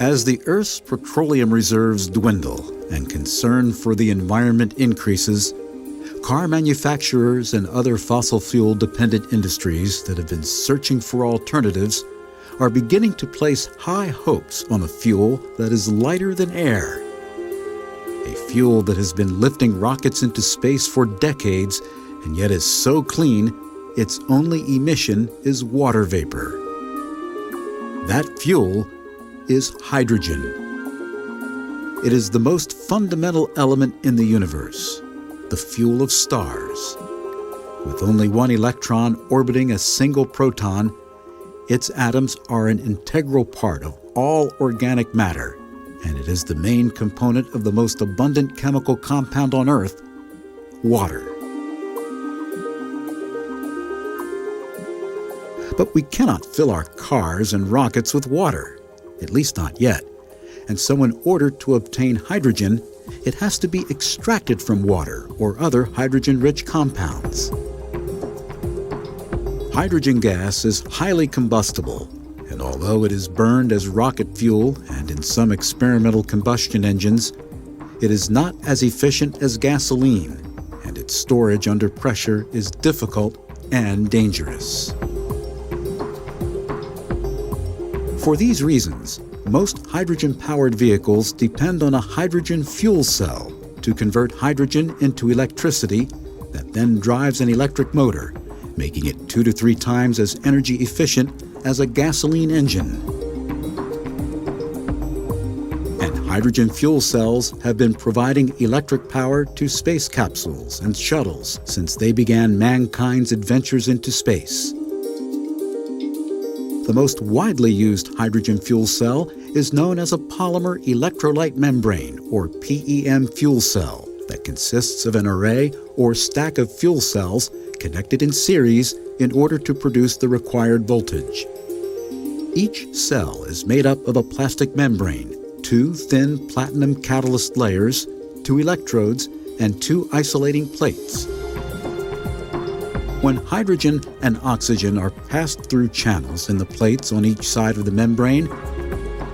As the Earth's petroleum reserves dwindle and concern for the environment increases, car manufacturers and other fossil fuel-dependent industries that have been searching for alternatives are beginning to place high hopes on a fuel that is lighter than air. A fuel that has been lifting rockets into space for decades and yet is so clean, its only emission is water vapor. That fuel is hydrogen. It is the most fundamental element in the universe, the fuel of stars. With only one electron orbiting a single proton, its atoms are an integral part of all organic matter, and it is the main component of the most abundant chemical compound on Earth, water. But we cannot fill our cars and rockets with water, at least not yet. And so in order to obtain hydrogen, it has to be extracted from water or other hydrogen-rich compounds. Hydrogen gas is highly combustible, and although it is burned as rocket fuel and in some experimental combustion engines, it is not as efficient as gasoline, and its storage under pressure is difficult and dangerous. For these reasons, most hydrogen-powered vehicles depend on a hydrogen fuel cell to convert hydrogen into electricity that then drives an electric motor, making it 2 to 3 times as energy efficient as a gasoline engine. And hydrogen fuel cells have been providing electric power to space capsules and shuttles since they began mankind's adventures into space. The most widely used hydrogen fuel cell is known as a polymer electrolyte membrane, or PEM fuel cell, that consists of an array or stack of fuel cells connected in series in order to produce the required voltage. Each cell is made up of a plastic membrane, 2 thin platinum catalyst layers, 2 electrodes, and 2 isolating plates. When hydrogen and oxygen are passed through channels in the plates on each side of the membrane,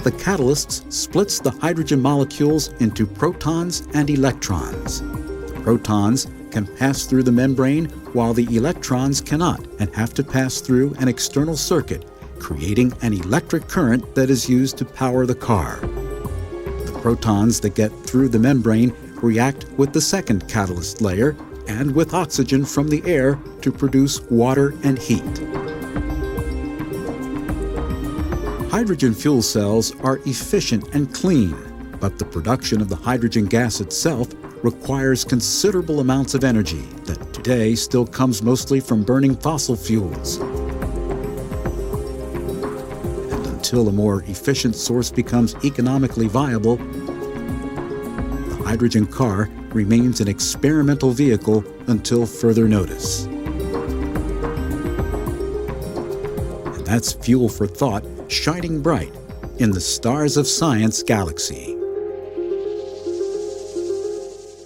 the catalyst splits the hydrogen molecules into protons and electrons. The protons can pass through the membrane while the electrons cannot and have to pass through an external circuit, creating an electric current that is used to power the car. The protons that get through the membrane react with the second catalyst layer and with oxygen from the air to produce water and heat. Hydrogen fuel cells are efficient and clean, but the production of the hydrogen gas itself requires considerable amounts of energy that today still comes mostly from burning fossil fuels. And until a more efficient source becomes economically viable, the hydrogen car remains an experimental vehicle until further notice. And that's fuel for thought shining bright in the stars of science galaxy.